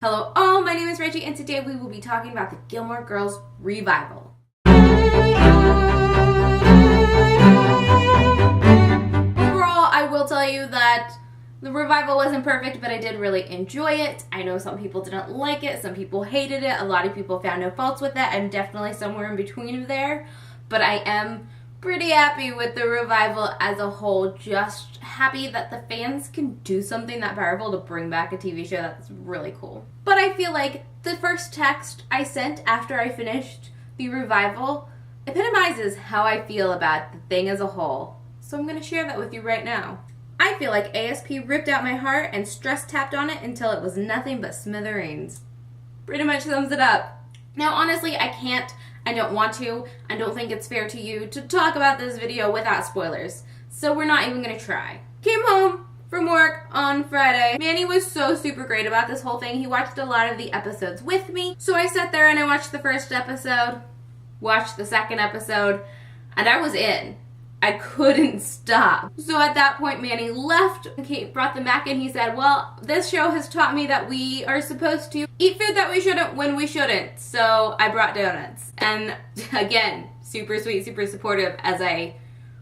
Hello all, my name is Reggie and today we will be talking about the Gilmore Girls revival. Overall, I will tell you that the revival wasn't perfect, but I did really enjoy it. I know some people didn't like it, some people hated it, a lot of people found no faults with it. I'm definitely somewhere in between there, but I am pretty happy with the revival as a whole. Just happy that the fans can do something that powerful to bring back a TV show. That's really cool. But I feel like the first text I sent after I finished the revival epitomizes how I feel about the thing as a whole. So I'm going to share that with you right now. I feel like ASP ripped out my heart and stress tapped on it until it was nothing but smithereens. Pretty much sums it up. Now honestly, I don't want to, I don't think it's fair to you to talk about this video without spoilers. So we're not even gonna try. Came home from work on Friday. Manny was so super great about this whole thing. He watched a lot of the episodes with me. So I sat there and I watched the first episode, watched the second episode, and I was in. I couldn't stop. So at that point, Manny left. Kate brought them back and he said, well, this show has taught me that we are supposed to eat food that we shouldn't when we shouldn't. So I brought donuts. And again, super sweet, super supportive as I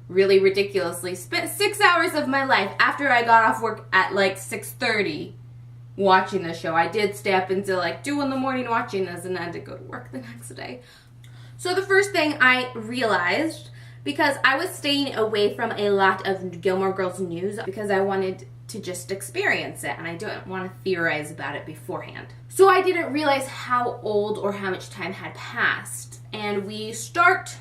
really ridiculously spent 6 hours of my life after I got off work at like 6:30 watching the show. I did stay up until like 2 in the morning watching this and then had to go to work the next day. So the first thing I realized, because I was staying away from a lot of Gilmore Girls news because I wanted to just experience it and I didn't want to theorize about it beforehand. So I didn't realize how old or how much time had passed. And we start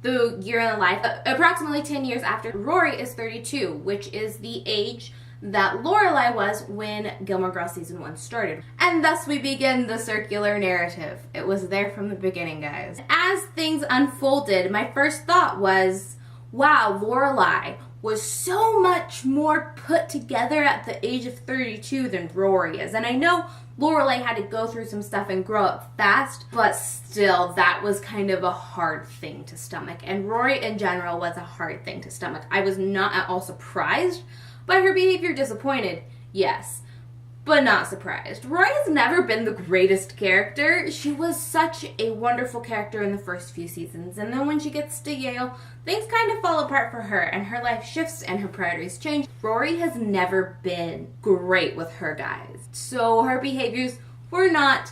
the year in the life approximately 10 years after Rory is 32, which is the age that Lorelai was when Gilmore Girls season 1 started. And thus we begin the circular narrative. It was there from the beginning, guys. As things unfolded, my first thought was, wow, Lorelai was so much more put together at the age of 32 than Rory is. And I know Lorelai had to go through some stuff and grow up fast, but still, that was kind of a hard thing to stomach. And Rory in general was a hard thing to stomach. I was not at all surprised by her behavior. Disappointed, yes, but not surprised. Rory has never been the greatest character. She was such a wonderful character in the first few seasons, and then when she gets to Yale, things kind of fall apart for her, and her life shifts and her priorities change. Rory has never been great with her guys, so her behaviors were not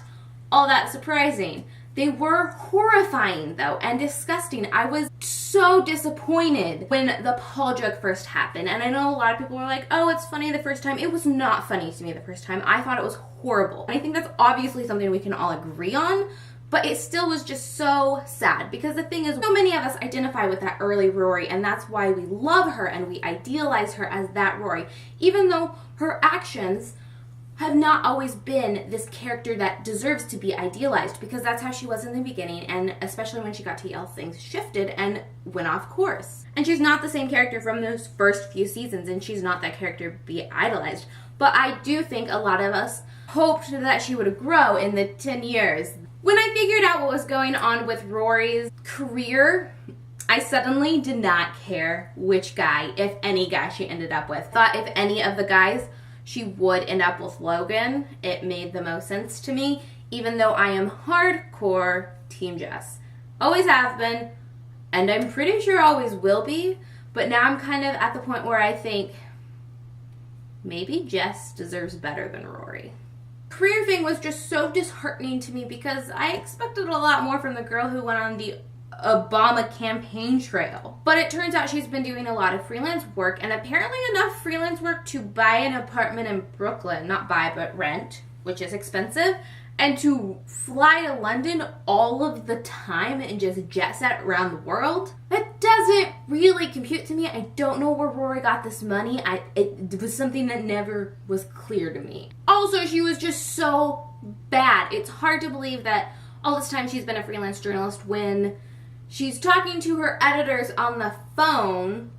all that surprising. They were horrifying, though, and disgusting. I was so disappointed when the Paul joke first happened. And I know a lot of people were like, oh, it's funny the first time. It was not funny to me the first time. I thought it was horrible. And I think that's obviously something we can all agree on, but it still was just so sad. Because the thing is, so many of us identify with that early Rory, and that's why we love her and we idealize her as that Rory, even though her actions have not always been this character that deserves to be idealized, because that's how she was in the beginning, and especially when she got to Yale, things shifted and went off course. And she's not the same character from those first few seasons, and she's not that character to be idolized. But I do think a lot of us hoped that she would grow in the 10 years. When I figured out what was going on with Rory's career, I suddenly did not care which guy, if any guy, she ended up with. Thought if any of the guys she would end up with Logan, it made the most sense to me, even though I am hardcore Team Jess. Always have been, and I'm pretty sure always will be, but now I'm kind of at the point where I think maybe Jess deserves better than Rory. Career thing was just so disheartening to me because I expected a lot more from the girl who went on the Obama campaign trail. But it turns out she's been doing a lot of freelance work, and apparently enough freelance work to buy an apartment in Brooklyn. Not buy, but rent, which is expensive, and to fly to London all of the time and just jet set around the world. That doesn't really compute to me. I don't know where Rory got this money. It was something that never was clear to me. Also, she was just so bad. It's hard to believe that all this time she's been a freelance journalist when she's talking to her editors on the phone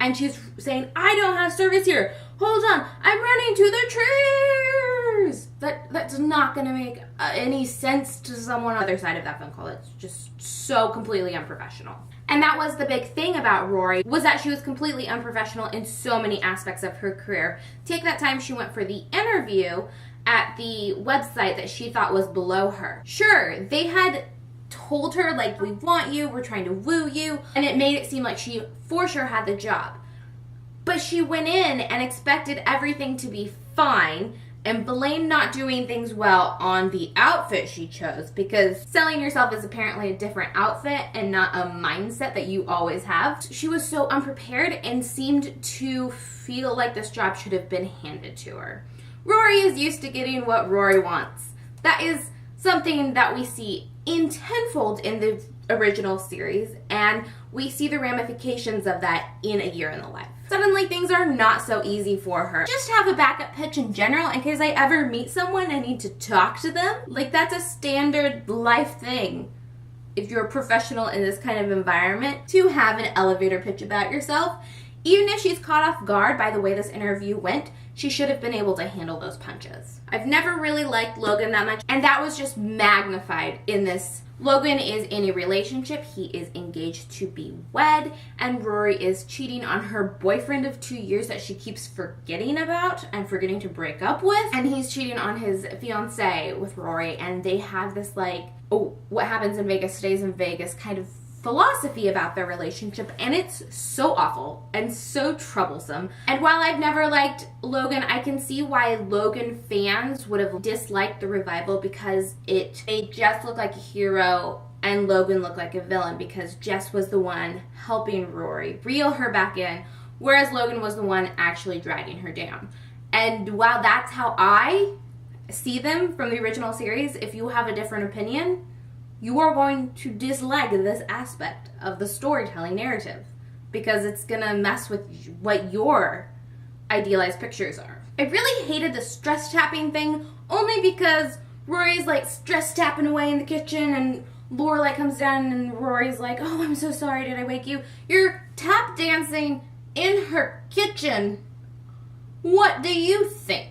and she's saying, I don't have service here. Hold on, I'm running to the trees. That's not going to make any sense to someone on the other side of that phone call. It's just so completely unprofessional. And that was the big thing about Rory, was that she was completely unprofessional in so many aspects of her career. Take that time she went for the interview at the website that she thought was below her. Sure, they had told her, like, we want you, we're trying to woo you, and it made it seem like she for sure had the job. But she went in and expected everything to be fine and blamed not doing things well on the outfit she chose, because selling yourself is apparently a different outfit and not a mindset that you always have. She was so unprepared and seemed to feel like this job should have been handed to her. Rory is used to getting what Rory wants. That is something that we see in tenfold in the original series, and we see the ramifications of that in A Year in the Life. Suddenly things are not so easy for her. Just have a backup pitch in general in case I ever meet someone and need to talk to them. Like, that's a standard life thing. If you're a professional in this kind of environment, to have an elevator pitch about yourself. Even if she's caught off guard by the way this interview went, she should have been able to handle those punches. I've never really liked Logan that much, and that was just magnified in this. Logan is in a relationship, he is engaged to be wed, and Rory is cheating on her boyfriend of 2 years that she keeps forgetting about and forgetting to break up with, and he's cheating on his fiancée with Rory, and they have this, like, oh, what happens in Vegas stays in Vegas kind of philosophy about their relationship, and it's so awful and so troublesome. And while I've never liked Logan, I can see why Logan fans would have disliked the revival, because it made Jess look like a hero and Logan look like a villain, because Jess was the one helping Rory reel her back in, whereas Logan was the one actually dragging her down. And while that's how I see them from the original series, if you have a different opinion, you are going to dislike this aspect of the storytelling narrative, because it's gonna mess with what your idealized pictures are. I really hated the stress tapping thing, only because Rory's like stress tapping away in the kitchen, and Lorelai comes down and Rory's like, oh, I'm so sorry, did I wake you? You're tap dancing in her kitchen. What do you think?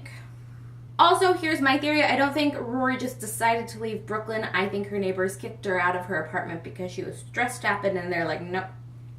Also, here's my theory. I don't think Rory just decided to leave Brooklyn. I think her neighbors kicked her out of her apartment because she was stress tapping, and they're like, nope,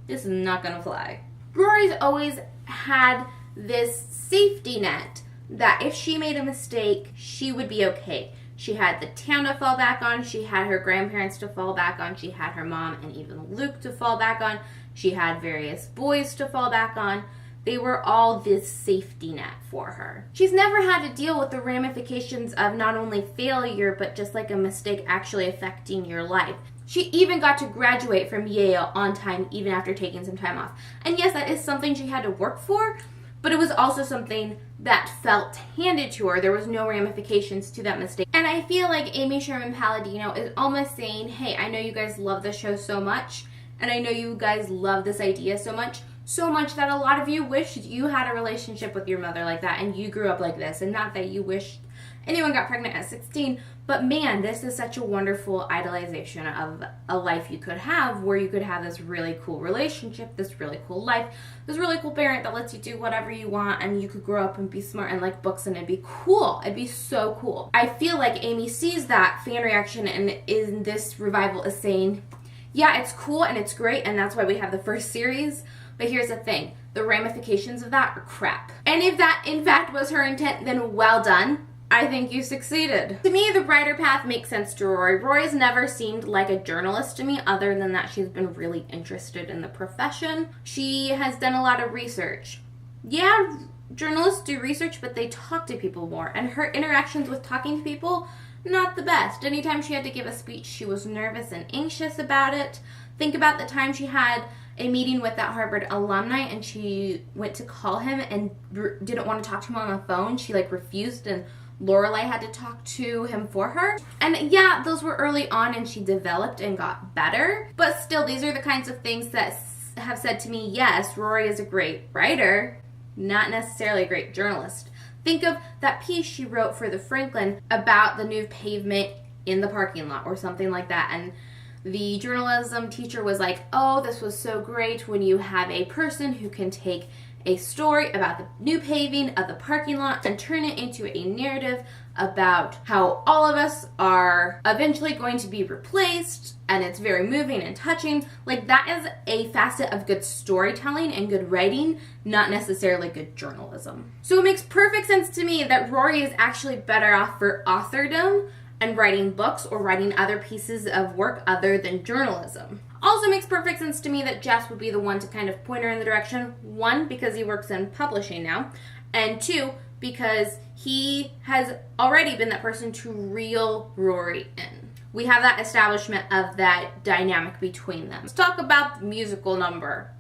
this is not gonna fly. Rory's always had this safety net that if she made a mistake, she would be okay. She had the town to fall back on, she had her grandparents to fall back on, she had her mom and even Luke to fall back on, she had various boys to fall back on. They were all this safety net for her. She's never had to deal with the ramifications of not only failure, but just like a mistake actually affecting your life. She even got to graduate from Yale on time, even after taking some time off. And yes, that is something she had to work for, but it was also something that felt handed to her. There was no ramifications to that mistake. And I feel like Amy Sherman Palladino is almost saying, hey, I know you guys love the show so much, and I know you guys love this idea so much that a lot of you wished you had a relationship with your mother like that and you grew up like this, and not that you wished anyone got pregnant at 16, but man, this is such a wonderful idolization of a life you could have, where you could have this really cool relationship, this really cool life, this really cool parent that lets you do whatever you want, and you could grow up and be smart and like books, and it'd be cool. It'd be so cool. I feel like Amy sees that fan reaction and in this revival is saying, yeah, it's cool and it's great, and that's why we have the first series. But here's the thing, the ramifications of that are crap. And if that in fact was her intent, then well done. I think you succeeded. To me, the brighter path makes sense to Rory. Rory's never seemed like a journalist to me, other than that she's been really interested in the profession. She has done a lot of research. Yeah, journalists do research, but they talk to people more. And her interactions with talking to people, not the best. Anytime she had to give a speech, she was nervous and anxious about it. Think about the time she had a meeting with that Harvard alumni and she went to call him and didn't want to talk to him on the phone. She like refused, and Lorelai had to talk to him for her. And yeah, those were early on and she developed and got better. But still, these are the kinds of things that have said to me, yes, Rory is a great writer, not necessarily a great journalist. Think of that piece she wrote for the Franklin about the new pavement in the parking lot or something like that. And the journalism teacher was like, oh, this was so great when you have a person who can take a story about the new paving of the parking lot and turn it into a narrative about how all of us are eventually going to be replaced, and it's very moving and touching. Like, that is a facet of good storytelling and good writing, not necessarily good journalism. So it makes perfect sense to me that Rory is actually better off for authordom and writing books or writing other pieces of work other than journalism. Also makes perfect sense to me that Jess would be the one to kind of point her in the direction. One, because he works in publishing now, and two, because he has already been that person to reel Rory in. We have that establishment of that dynamic between them. Let's talk about the musical number.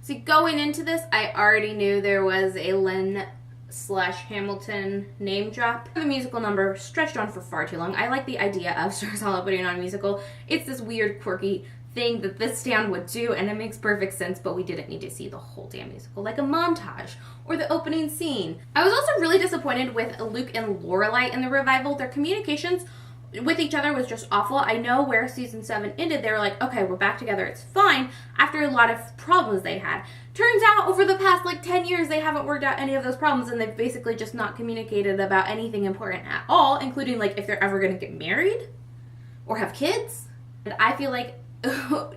See, going into this, I already knew there was a Lynn/Hamilton name drop. The musical number stretched on for far too long. I like the idea of Stars Hollow putting on a musical. It's this weird, quirky thing that this stand would do, and it makes perfect sense, but we didn't need to see the whole damn musical, like a montage or the opening scene. I was also really disappointed with Luke and Lorelai in the revival. Their communications with each other was just awful. I know where season 7 ended, they were like, okay, we're back together, it's fine, after a lot of problems they had. Turns out over the past 10 years they haven't worked out any of those problems, and they've basically just not communicated about anything important at all, including if they're ever going to get married or have kids. And I feel like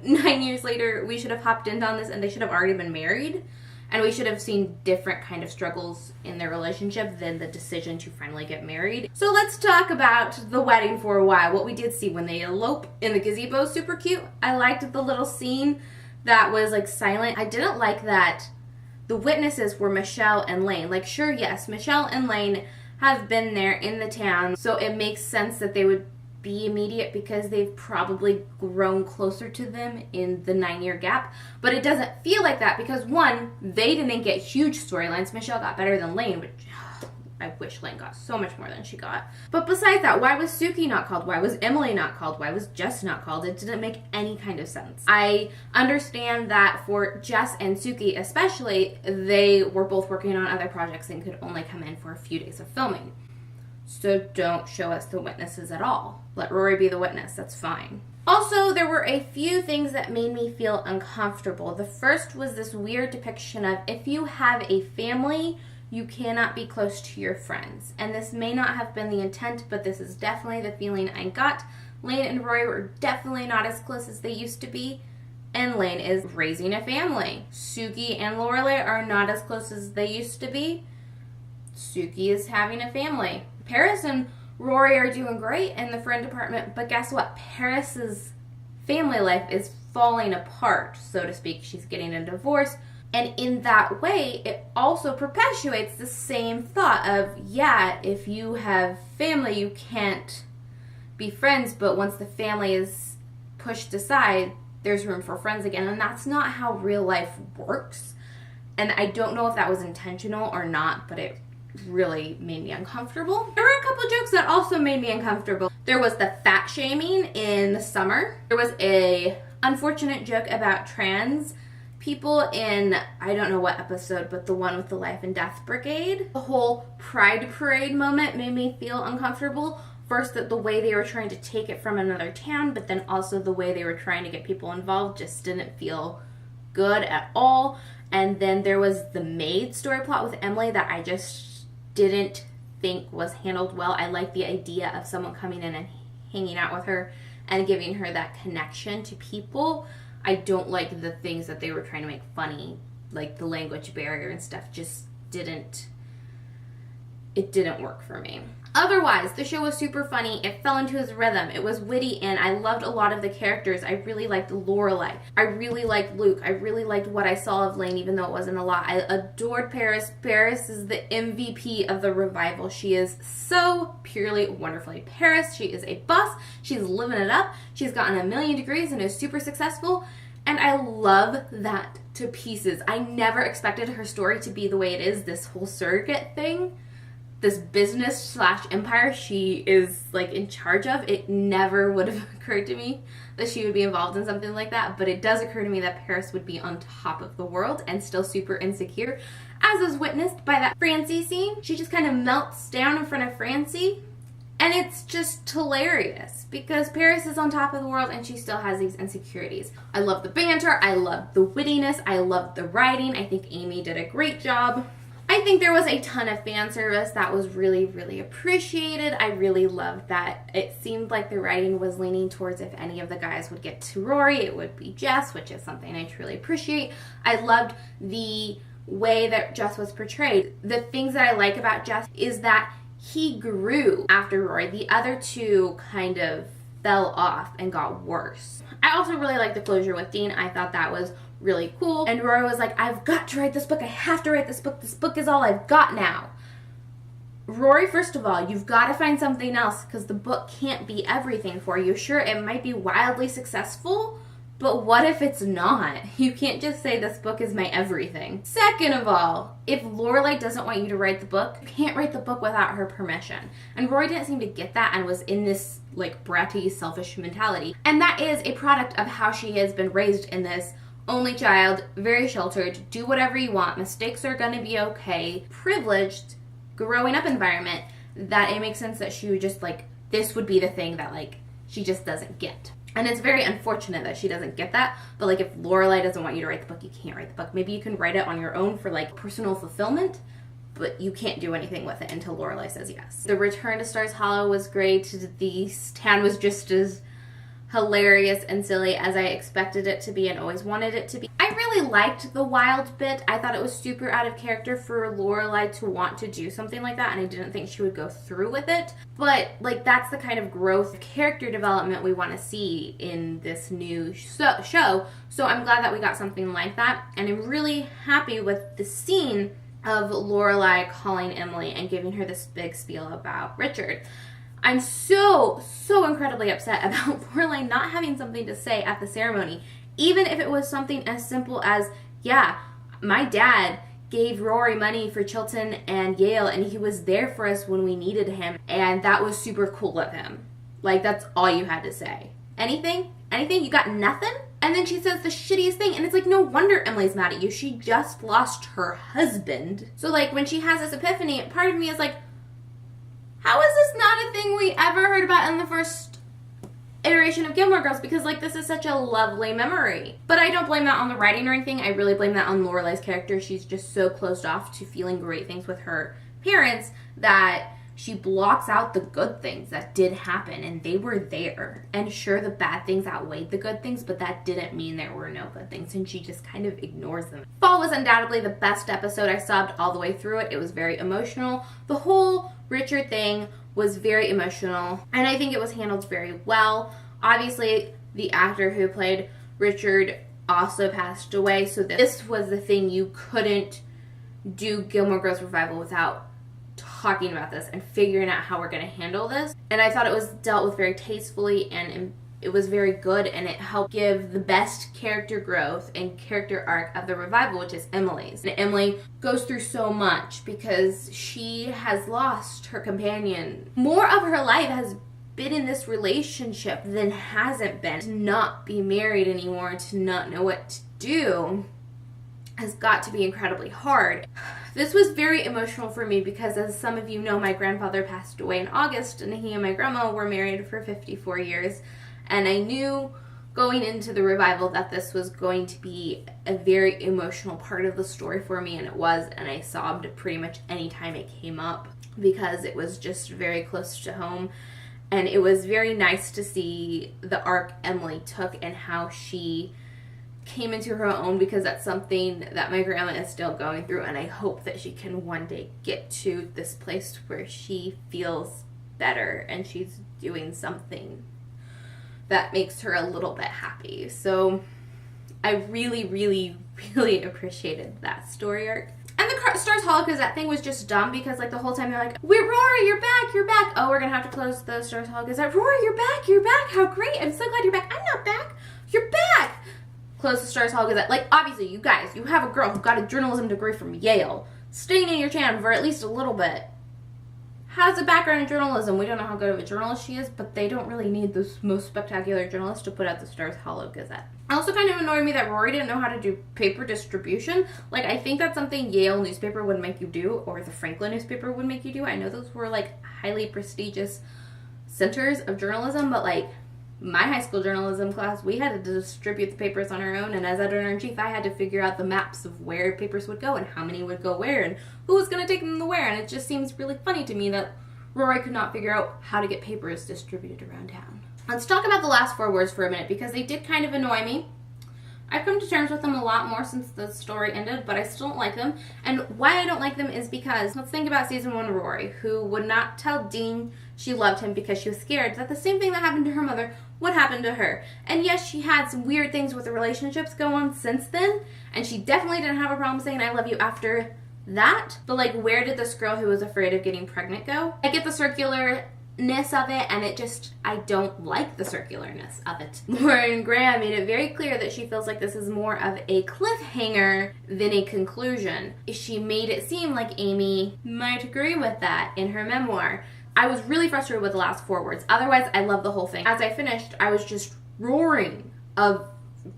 9 years later, we should have hopped in on this and they should have already been married. And we should have seen different kind of struggles in their relationship than the decision to finally get married. So let's talk about the wedding for a while. What we did see when they elope in the gazebo is super cute. I liked the little scene that was silent. I didn't like that the witnesses were Michelle and Lane. Sure, yes, Michelle and Lane have been there in the town, so it makes sense that they would be immediate because they've probably grown closer to them in the 9-year gap. But it doesn't feel like that because, one, they didn't get huge storylines. Michelle got better than Lane, which I wish Lane got so much more than she got. But besides that, why was Suki not called? Why was Emily not called? Why was Jess not called? It didn't make any kind of sense. I understand that for Jess and Suki especially, they were both working on other projects and could only come in for a few days of filming. So don't show us the witnesses at all. Let Rory be the witness, that's fine. Also, there were a few things that made me feel uncomfortable. The first was this weird depiction of if you have a family, you cannot be close to your friends. And this may not have been the intent, but this is definitely the feeling I got. Lane and Rory were definitely not as close as they used to be, and Lane is raising a family. Suki and Lorelai are not as close as they used to be. Suki is having a family. Paris and Rory are doing great in the friend department, but guess what? Paris's family life is falling apart, so to speak. She's getting a divorce, and in that way, it also perpetuates the same thought of, yeah, if you have family, you can't be friends, but once the family is pushed aside, there's room for friends again, and that's not how real life works. And I don't know if that was intentional or not, but it really made me uncomfortable. There were a couple jokes that also made me uncomfortable. There was the fat shaming in the summer. There was a unfortunate joke about trans people in, I don't know what episode, but the one with the Life and Death Brigade. The whole Pride Parade moment made me feel uncomfortable. First, that the way they were trying to take it from another town, but then also the way they were trying to get people involved just didn't feel good at all. And then there was the maid story plot with Emily that I just didn't think was handled well. I like the idea of someone coming in and hanging out with her and giving her that connection to people. I don't like the things that they were trying to make funny, like the language barrier and stuff just didn't work for me. Otherwise, the show was super funny. It fell into its rhythm. It was witty, and I loved a lot of the characters. I really liked Lorelai. I really liked Luke. I really liked what I saw of Lane, even though it wasn't a lot. I adored Paris. Paris is the MVP of the revival. She is so purely wonderfully Paris. She is a boss. She's living it up. She's gotten 1,000,000 degrees and is super successful, and I love that to pieces. I never expected her story to be the way it is, this whole surrogate thing. This business/empire she is in charge of. It never would have occurred to me that she would be involved in something like that, but it does occur to me that Paris would be on top of the world and still super insecure, as is witnessed by that Francie scene. She just kind of melts down in front of Francie, And it's just hilarious because Paris is on top of the world and she still has these insecurities. I love the banter. I love the wittiness. I love the writing. I think Amy did a great job. I think there was a ton of fan service that was really, really appreciated. I really loved that it seemed like the writing was leaning towards if any of the guys would get to Rory, it would be Jess, which is something I truly appreciate. I loved the way that Jess was portrayed. The things that I like about Jess is that he grew after Rory. The other two kind of fell off and got worse. I also really liked the closure with Dean. I thought that was really cool. And Rory was like, I've got to write this book. I have to write this book. This book is all I've got now. Rory, first of all, you've got to find something else because the book can't be everything for you. Sure, it might be wildly successful, but what if it's not? You can't just say this book is my everything. Second of all, if Lorelai doesn't want you to write the book, you can't write the book without her permission. And Rory didn't seem to get that and was in this like bratty, selfish mentality. And that is a product of how she has been raised in this only child, very sheltered, do whatever you want, mistakes are gonna be okay, privileged, growing up environment, that it makes sense that she would just like, this would be the thing that like, she just doesn't get. And it's very unfortunate that she doesn't get that. But like if Lorelai doesn't want you to write the book, you can't write the book. Maybe you can write it on your own for like personal fulfillment, but you can't do anything with it until Lorelai says yes. The return to Stars Hollow was great. The stand was just as hilarious and silly as I expected it to be and always wanted it to be. I really liked the wild bit. I thought it was super out of character for Lorelai to want to do something like that, and I didn't think she would go through with it. But like that's the kind of growth, character development we want to see in this new show. So I'm glad that we got something like that, and I'm really happy with the scene of Lorelai calling Emily and giving her this big spiel about Richard. I'm so incredibly upset about Lorelai not having something to say at the ceremony. Even if it was something as simple as, yeah, my dad gave Rory money for Chilton and Yale and he was there for us when we needed him and that was super cool of him. Like, that's all you had to say. Anything? Anything? You got nothing? And then she says the shittiest thing and it's like, no wonder Emily's mad at you. She just lost her husband. So like when she has this epiphany, part of me is like, how is this not a thing we ever heard about in the first iteration of Gilmore Girls? Because like this is such a lovely memory. But I don't blame that on the writing or anything. I really blame that on Lorelai's character. She's just so closed off to feeling great things with her parents that she blocks out the good things that did happen and they were there. And sure, the bad things outweighed the good things, but that didn't mean there were no good things and she just kind of ignores them. Fall was undoubtedly the best episode. I sobbed all the way through it. It was very emotional. The whole Richard thing was very emotional and I think it was handled very well. Obviously, the actor who played Richard also passed away, so this was the thing. You couldn't do Gilmore Girls Revival without talking about this and figuring out how we're going to handle this. And I thought it was dealt with very tastefully and it was very good and it helped give the best character growth and character arc of the revival, which is Emily's. And Emily goes through so much because she has lost her companion. More of her life has been in this relationship than hasn't been. To not be married anymore, to not know what to do has got to be incredibly hard. This was very emotional for me because, as some of you know, my grandfather passed away in August and he and my grandma were married for 54 years. And I knew going into the revival that this was going to be a very emotional part of the story for me, and it was, and I sobbed pretty much any time it came up because it was just very close to home. And it was very nice to see the arc Emily took and how she came into her own, because that's something that my grandma is still going through, and I hope that she can one day get to this place where she feels better and she's doing something that makes her a little bit happy. So I really appreciated that story arc. And the Stars Hollow, because that thing was just dumb, because like the whole time they're like, Rory, you're back. Oh, we're gonna have to close the Stars Hollow Gazette. Rory, you're back. How great. I'm so glad you're back. I'm not back. You're back. Close the Stars Hollow Gazette. Like, obviously, you guys, you have a girl who got a journalism degree from Yale, staying in your channel for at least a little bit, has a background in journalism. We don't know how good of a journalist she is, but they don't really need the most spectacular journalist to put out the Stars Hollow Gazette. It also kind of annoyed me that Rory didn't know how to do paper distribution. Like, I think that's something Yale newspaper would make you do, or the Franklin newspaper would make you do. I know those were, like, highly prestigious centers of journalism, but like my high school journalism class, we had to distribute the papers on our own, and as editor-in-chief, I had to figure out the maps of where papers would go and how many would go where and who was going to take them to where, and it just seems really funny to me that Rory could not figure out how to get papers distributed around town. Let's talk about the last 4 words for a minute, because they did kind of annoy me. I've come to terms with them a lot more since the story ended, but I still don't like them. And why I don't like them is because, let's think about season 1 Rory, who would not tell Dean she loved him because she was scared that the same thing that happened to her mother would happen to her. And yes, she had some weird things with the relationships go on since then, and she definitely didn't have a problem saying I love you after that. But like, where did this girl who was afraid of getting pregnant go? I get the circularness of it, and it just, I don't like the circularness of it. Lauren Graham made it very clear that she feels like this is more of a cliffhanger than a conclusion. She made it seem like Amy might agree with that in her memoir. I was really frustrated with the last 4 words. Otherwise, I love the whole thing. As I finished, I was just roaring of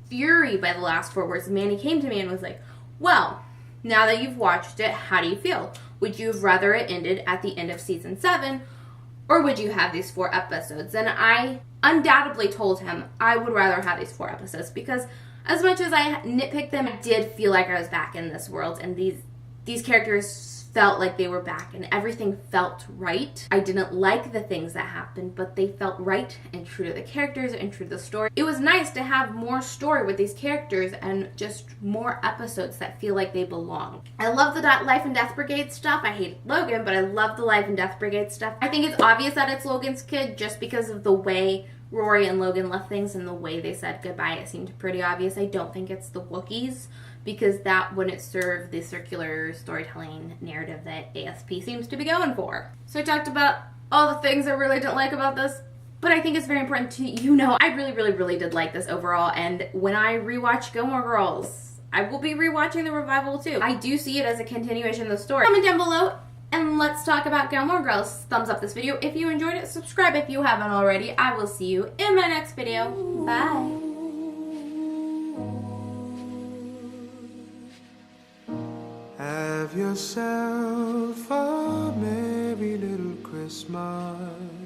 fury by the last 4 words. Manny came to me and was like, well, now that you've watched it, how do you feel? Would you have rather it ended at the end of season 7, or would you have these 4 episodes? And I undoubtedly told him I would rather have these 4 episodes, because as much as I nitpicked them, I did feel like I was back in this world, and these characters felt like they were back, and everything felt right. I didn't like the things that happened, but they felt right and true to the characters and true to the story. It was nice to have more story with these characters and just more episodes that feel like they belong. I love the Life and Death Brigade stuff. I hate Logan, but I love the Life and Death Brigade stuff. I think it's obvious that it's Logan's kid just because of the way Rory and Logan left things and the way they said goodbye. It seemed pretty obvious. I don't think it's the Wookiees, because that wouldn't serve the circular storytelling narrative that ASP seems to be going for. So I talked about all the things I really didn't like about this, but I think it's very important to I really did like this overall, and when I rewatch Gilmore Girls, I will be rewatching the revival too. I do see it as a continuation of the story. Comment down below and let's talk about Gilmore Girls. Thumbs up this video if you enjoyed it. Subscribe if you haven't already. I will see you in my next video. Bye. Have yourself a merry little Christmas.